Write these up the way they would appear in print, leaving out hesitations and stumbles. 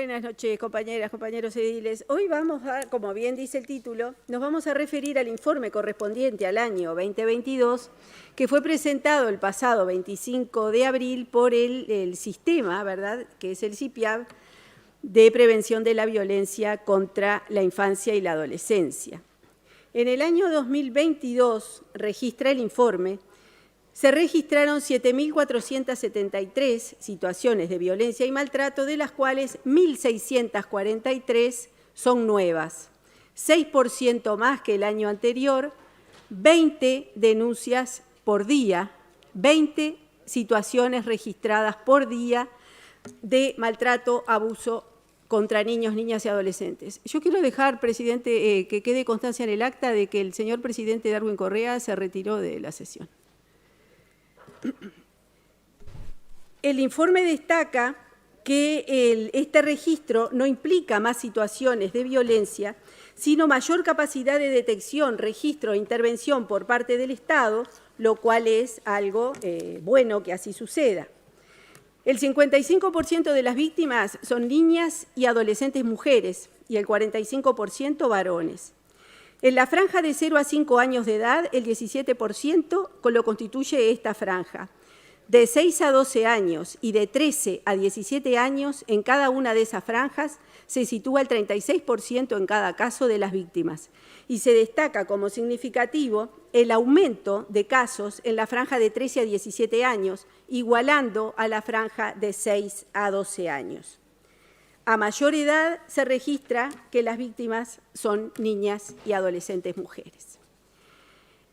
Buenas noches, compañeras, compañeros ediles. Hoy vamos a, como bien dice el título, nos vamos a referir al informe correspondiente al año 2022, que fue presentado el pasado 25 de abril por el sistema, ¿verdad?, que es el CIPIAB, de prevención de la violencia contra la infancia y la adolescencia. En el año 2022, registra el informe, se registraron 7.473 situaciones de violencia y maltrato, de las cuales 1.643 son nuevas, 6% más que el año anterior, 20 denuncias por día, 20 situaciones registradas por día de maltrato, abuso contra niños, niñas y adolescentes. Yo quiero dejar, presidente, que quede constancia en el acta de que el señor presidente Darwin Correa se retiró de la sesión. El informe destaca que este registro no implica más situaciones de violencia, sino mayor capacidad de detección, registro e intervención por parte del Estado, lo cual es algo bueno que así suceda. El 55% de las víctimas son niñas y adolescentes mujeres y el 45% varones. En la franja de 0 a 5 años de edad, el 17% lo constituye esta franja. De 6 a 12 años y de 13 a 17 años, en cada una de esas franjas, se sitúa el 36% en cada caso de las víctimas. Y se destaca como significativo el aumento de casos en la franja de 13 a 17 años, igualando a la franja de 6 a 12 años. A mayor edad se registra que las víctimas son niñas y adolescentes mujeres.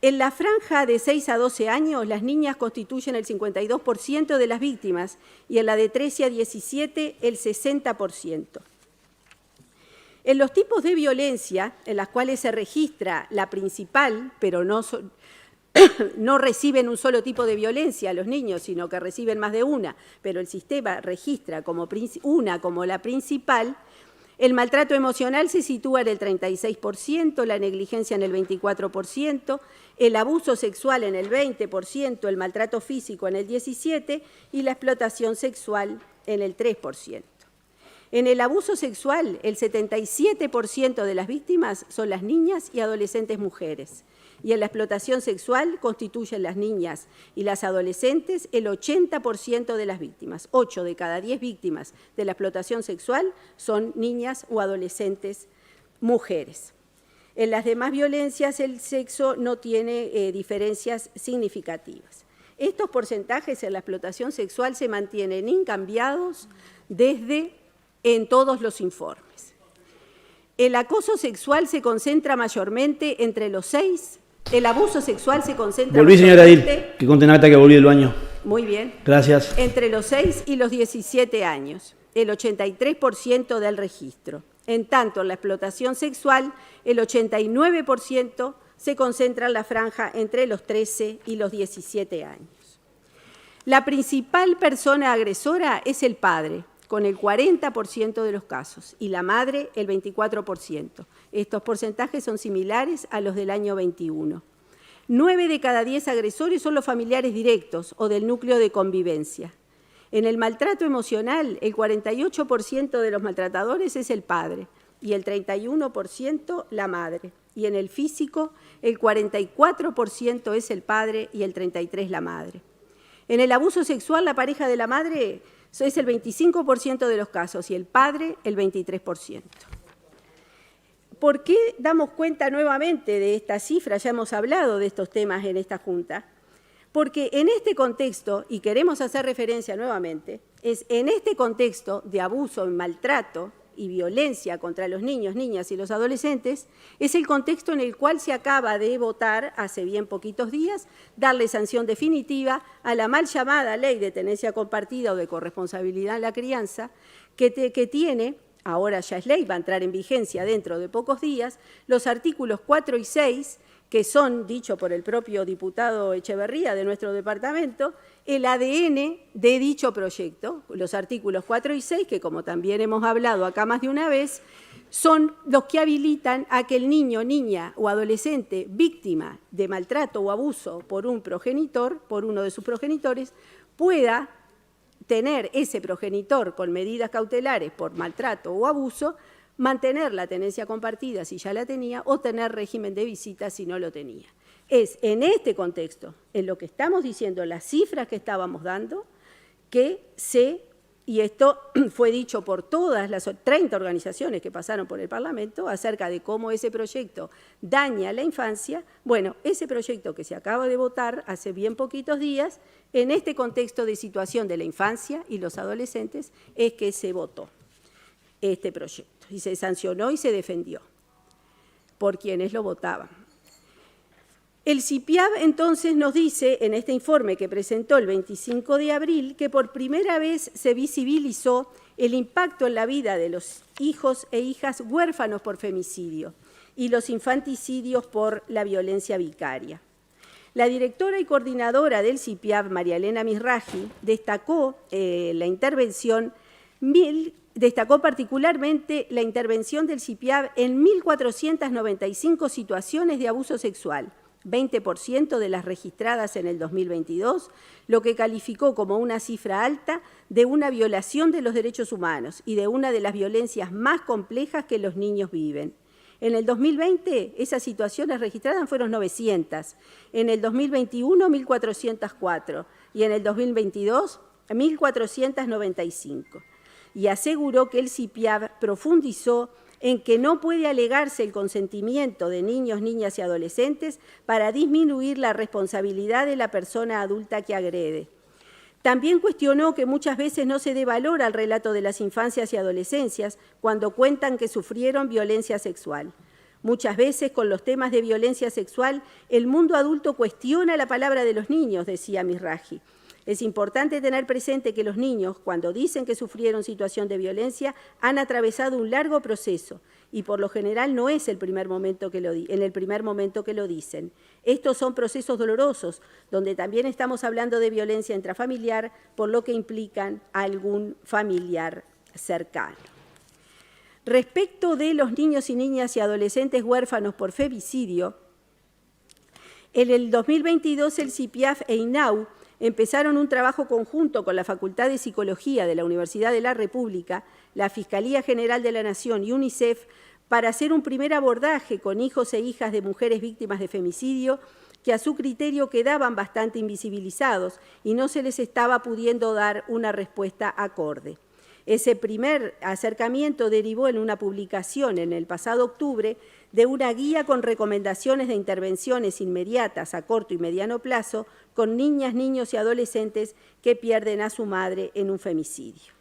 En la franja de 6 a 12 años, las niñas constituyen el 52% de las víctimas y en la de 13 a 17 el 60%. En los tipos de violencia en las cuales se registra la principal, pero no reciben un solo tipo de violencia los niños, sino que reciben más de una, pero el sistema registra como una como la principal. El maltrato emocional se sitúa en el 36%, la negligencia en el 24%, el abuso sexual en el 20%, el maltrato físico en el 17% y la explotación sexual en el 3%. En el abuso sexual, el 77% de las víctimas son las niñas y adolescentes mujeres. Y en la explotación sexual constituyen las niñas y las adolescentes el 80% de las víctimas. 8 de cada 10 víctimas de la explotación sexual son niñas o adolescentes mujeres. En las demás violencias el sexo no tiene diferencias significativas. Estos porcentajes en la explotación sexual se mantienen incambiados en todos los informes. El acoso sexual se concentra mayormente entre los 6. El abuso sexual se concentra Volví, señora Edil, que conten acta que volví del baño. Muy bien. Gracias. Entre los 6 y los 17 años, el 83% del registro. En tanto, en la explotación sexual, el 89% se concentra en la franja entre los 13 y los 17 años. La principal persona agresora es el padre, con el 40% de los casos, y la madre el 24%. Estos porcentajes son similares a los del año 21. 9 de cada 10 agresores son los familiares directos o del núcleo de convivencia. En el maltrato emocional, el 48% de los maltratadores es el padre y el 31% la madre. Y en el físico, el 44% es el padre y el 33% la madre. En el abuso sexual, la pareja de la madre es el 25% de los casos y el padre el 23%. ¿Por qué damos cuenta nuevamente de esta cifra? Ya hemos hablado de estos temas en esta Junta. Porque en este contexto, y queremos hacer referencia nuevamente, es en este contexto de abuso, maltrato y violencia contra los niños, niñas y los adolescentes, es el contexto en el cual se acaba de votar, hace bien poquitos días, darle sanción definitiva a la mal llamada Ley de Tenencia Compartida o de Corresponsabilidad en la Crianza, que tiene, ahora ya es ley, va a entrar en vigencia dentro de pocos días, los artículos 4 y 6, que son, dicho por el propio diputado Echeverría de nuestro departamento, el ADN de dicho proyecto. Los artículos 4 y 6, que como también hemos hablado acá más de una vez, son los que habilitan a que el niño, niña o adolescente víctima de maltrato o abuso por un progenitor, por uno de sus progenitores, pueda tener ese progenitor con medidas cautelares por maltrato o abuso, mantener la tenencia compartida si ya la tenía o tener régimen de visita si no lo tenía. Es en este contexto, en lo que estamos diciendo, las cifras que estábamos dando, que y esto fue dicho por todas las 30 organizaciones que pasaron por el Parlamento acerca de cómo ese proyecto daña a la infancia. Bueno, ese proyecto que se acaba de votar hace bien poquitos días, en este contexto de situación de la infancia y los adolescentes, es que se votó este proyecto y se sancionó y se defendió por quienes lo votaban. El CIPIAB entonces nos dice en este informe que presentó el 25 de abril que por primera vez se visibilizó el impacto en la vida de los hijos e hijas huérfanos por femicidio y los infanticidios por la violencia vicaria. La directora y coordinadora del CIPIAB, María Elena Mizrahi, destacó particularmente la intervención del CIPIAB en 1.495 situaciones de abuso sexual, 20% de las registradas en el 2022, lo que calificó como una cifra alta de una violación de los derechos humanos y de una de las violencias más complejas que los niños viven. En el 2020, esas situaciones registradas fueron 900, en el 2021, 1.404 y en el 2022, 1.495. Y aseguró que el CIPIAB profundizó en que no puede alegarse el consentimiento de niños, niñas y adolescentes para disminuir la responsabilidad de la persona adulta que agrede. También cuestionó que muchas veces no se dé valor al relato de las infancias y adolescencias cuando cuentan que sufrieron violencia sexual. Muchas veces, con los temas de violencia sexual, el mundo adulto cuestiona la palabra de los niños, decía Mizrahi. Es importante tener presente que los niños, cuando dicen que sufrieron situación de violencia, han atravesado un largo proceso y por lo general no es en el primer momento que lo dicen. Estos son procesos dolorosos, donde también estamos hablando de violencia intrafamiliar, por lo que implican a algún familiar cercano. Respecto de los niños y niñas y adolescentes huérfanos por femicidio, en el 2022 el CIPIAB e INAU empezaron un trabajo conjunto con la Facultad de Psicología de la Universidad de la República, la Fiscalía General de la Nación y UNICEF para hacer un primer abordaje con hijos e hijas de mujeres víctimas de femicidio que a su criterio quedaban bastante invisibilizados y no se les estaba pudiendo dar una respuesta acorde. Ese primer acercamiento derivó en una publicación en el pasado octubre de una guía con recomendaciones de intervenciones inmediatas a corto y mediano plazo con niñas, niños y adolescentes que pierden a su madre en un femicidio.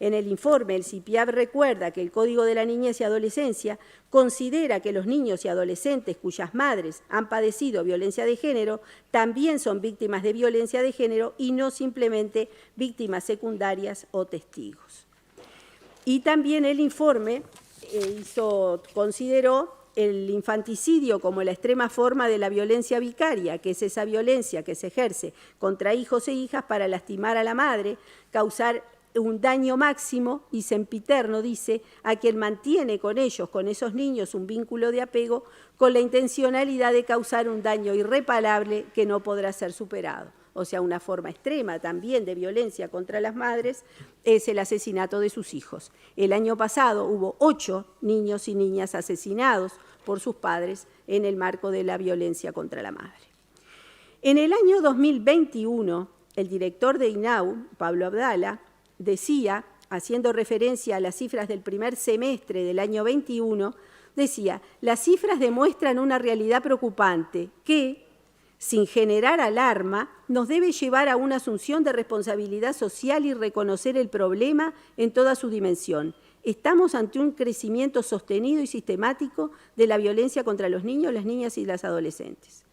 En el informe, el CIPIAB recuerda que el Código de la Niñez y Adolescencia considera que los niños y adolescentes cuyas madres han padecido violencia de género también son víctimas de violencia de género y no simplemente víctimas secundarias o testigos. Y también el informe consideró el infanticidio como la extrema forma de la violencia vicaria, que es esa violencia que se ejerce contra hijos e hijas para lastimar a la madre, causar un daño máximo y sempiterno, dice, a quien mantiene con ellos, con esos niños, un vínculo de apego con la intencionalidad de causar un daño irreparable que no podrá ser superado. O sea, una forma extrema también de violencia contra las madres es el asesinato de sus hijos. El año pasado hubo 8 niños y niñas asesinados por sus padres en el marco de la violencia contra la madre. En el año 2021, el director de INAU, Pablo Abdala, decía, haciendo referencia a las cifras del primer semestre del año 21, decía, las cifras demuestran una realidad preocupante que, sin generar alarma, nos debe llevar a una asunción de responsabilidad social y reconocer el problema en toda su dimensión. Estamos ante un crecimiento sostenido y sistemático de la violencia contra los niños, las niñas y las adolescentes.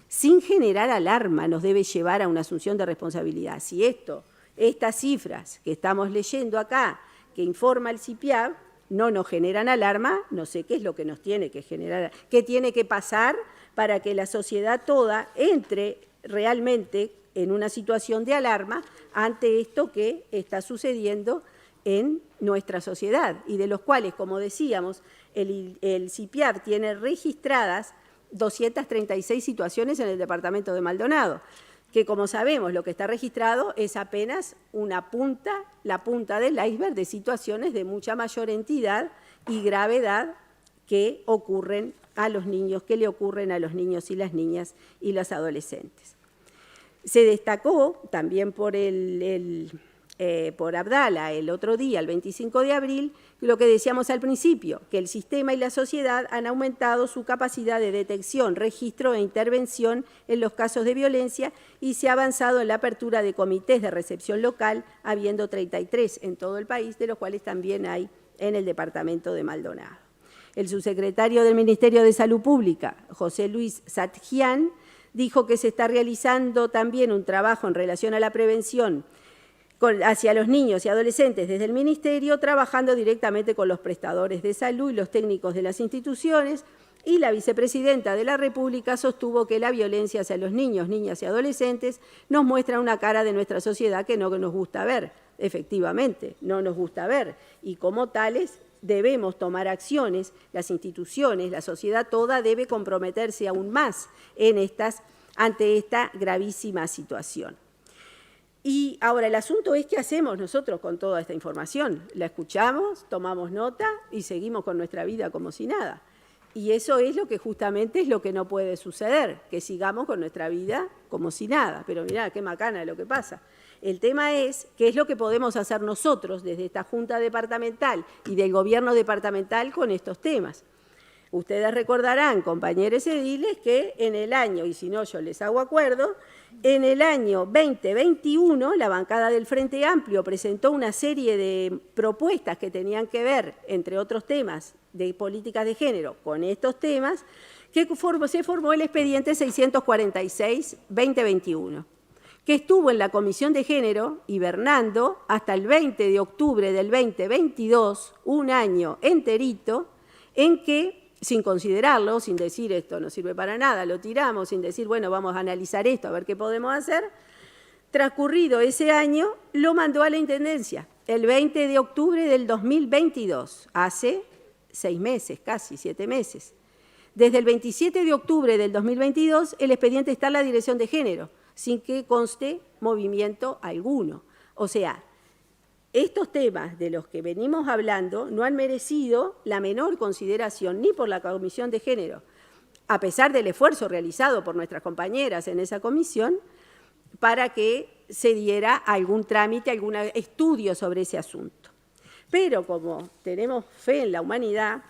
Sin generar alarma nos debe llevar a una asunción de responsabilidad. Si estas cifras que estamos leyendo acá, que informa el CIPIAB, no nos generan alarma, no sé qué es lo que nos tiene que generar, qué tiene que pasar para que la sociedad toda entre realmente en una situación de alarma ante esto que está sucediendo en nuestra sociedad y de los cuales, como decíamos, el CIPIAB tiene registradas 236 situaciones en el departamento de Maldonado. que como sabemos lo que está registrado es apenas una punta, la punta del iceberg de situaciones de mucha mayor entidad y gravedad que ocurren a los niños, que le ocurren a los niños y las niñas y los adolescentes. Se destacó también por Abdala el otro día, el 25 de abril, lo que decíamos al principio, que el sistema y la sociedad han aumentado su capacidad de detección, registro e intervención en los casos de violencia y se ha avanzado en la apertura de comités de recepción local, habiendo 33 en todo el país, de los cuales también hay en el departamento de Maldonado. El subsecretario del Ministerio de Salud Pública, José Luis Satjian, dijo que se está realizando también un trabajo en relación a la prevención hacia los niños y adolescentes desde el Ministerio, trabajando directamente con los prestadores de salud y los técnicos de las instituciones, y la vicepresidenta de la República sostuvo que la violencia hacia los niños, niñas y adolescentes nos muestra una cara de nuestra sociedad que no nos gusta ver. Efectivamente, no nos gusta ver, y como tales debemos tomar acciones, las instituciones, la sociedad toda debe comprometerse aún más ante esta gravísima situación. Y ahora el asunto es qué hacemos nosotros con toda esta información. La escuchamos, tomamos nota y seguimos con nuestra vida como si nada. Y eso es lo que justamente es lo que no puede suceder, que sigamos con nuestra vida como si nada. Pero mirá, qué macana lo que pasa. El tema es qué es lo que podemos hacer nosotros desde esta Junta Departamental y del Gobierno Departamental con estos temas. Ustedes recordarán, compañeros ediles, que en el año, y si no yo les hago acuerdo, en el año 2021 la bancada del Frente Amplio presentó una serie de propuestas que tenían que ver, entre otros temas, de políticas de género con estos temas, que se formó el expediente 646-2021, que estuvo en la Comisión de Género hibernando hasta el 20 de octubre del 2022, un año enterito, en que sin considerarlo, sin decir esto no sirve para nada, lo tiramos, sin decir, bueno, vamos a analizar esto, a ver qué podemos hacer. Transcurrido ese año, lo mandó a la Intendencia, el 20 de octubre del 2022, hace 6 meses, casi 7 meses. Desde el 27 de octubre del 2022, el expediente está en la Dirección de Género, sin que conste movimiento alguno. O sea, estos temas de los que venimos hablando no han merecido la menor consideración ni por la Comisión de Género, a pesar del esfuerzo realizado por nuestras compañeras en esa comisión, para que se diera algún trámite, algún estudio sobre ese asunto. Pero como tenemos fe en la humanidad,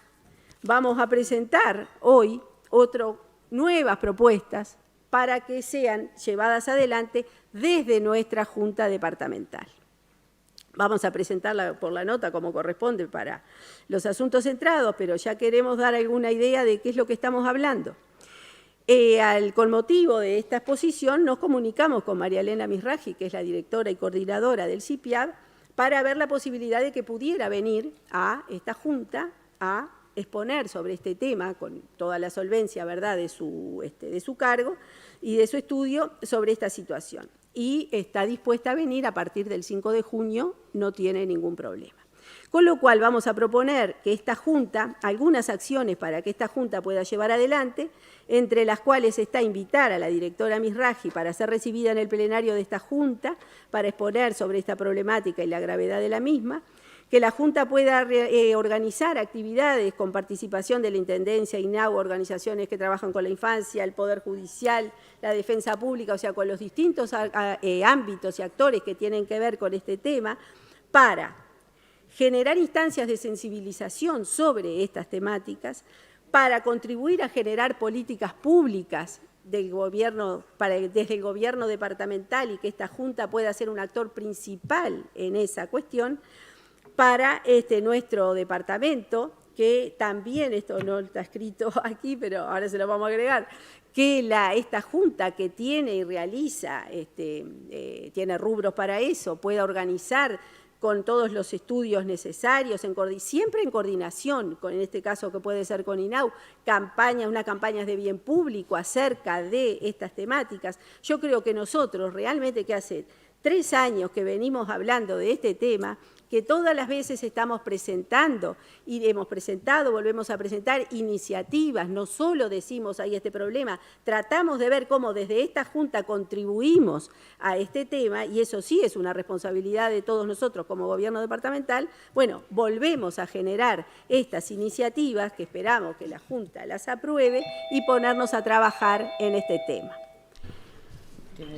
vamos a presentar hoy nuevas propuestas para que sean llevadas adelante desde nuestra Junta Departamental. Vamos a presentarla por la nota como corresponde para los asuntos centrados, pero ya queremos dar alguna idea de qué es lo que estamos hablando. Con motivo de esta exposición nos comunicamos con María Elena Misraji, que es la directora y coordinadora del CIPIAB, para ver la posibilidad de que pudiera venir a esta Junta a exponer sobre este tema con toda la solvencia, ¿verdad?, de su cargo y de su estudio sobre esta situación. Y está dispuesta a venir a partir del 5 de junio, no tiene ningún problema. Con lo cual vamos a proponer que esta Junta, algunas acciones para que esta Junta pueda llevar adelante, entre las cuales está invitar a la directora Misraji para ser recibida en el plenario de esta Junta, para exponer sobre esta problemática y la gravedad de la misma, que la Junta pueda organizar actividades con participación de la Intendencia, INAU, organizaciones que trabajan con la infancia, el Poder Judicial, la Defensa Pública, o sea, con los distintos ámbitos y actores que tienen que ver con este tema, para generar instancias de sensibilización sobre estas temáticas, para contribuir a generar políticas públicas desde el gobierno departamental y que esta Junta pueda ser un actor principal en esa cuestión, para nuestro departamento, que también, esto no está escrito aquí, pero ahora se lo vamos a agregar, que esta Junta que tiene y realiza, tiene rubros para eso, pueda organizar con todos los estudios necesarios, siempre en coordinación, con en este caso que puede ser con INAU, unas campañas de bien público acerca de estas temáticas. Yo creo que nosotros realmente que hace 3 años que venimos hablando de este tema, que todas las veces estamos presentando, y hemos presentado, volvemos a presentar iniciativas, no solo decimos hay este problema, tratamos de ver cómo desde esta Junta contribuimos a este tema, y eso sí es una responsabilidad de todos nosotros como gobierno departamental. Bueno, volvemos a generar estas iniciativas que esperamos que la Junta las apruebe y ponernos a trabajar en este tema.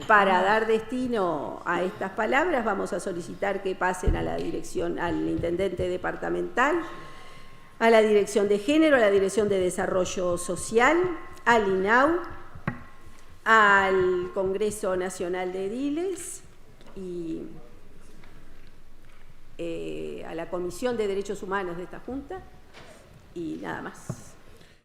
Para dar destino a estas palabras, vamos a solicitar que pasen a la dirección, al intendente departamental, a la Dirección de Género, a la Dirección de Desarrollo Social, al INAU, al Congreso Nacional de Ediles y a la Comisión de Derechos Humanos de esta Junta, y nada más.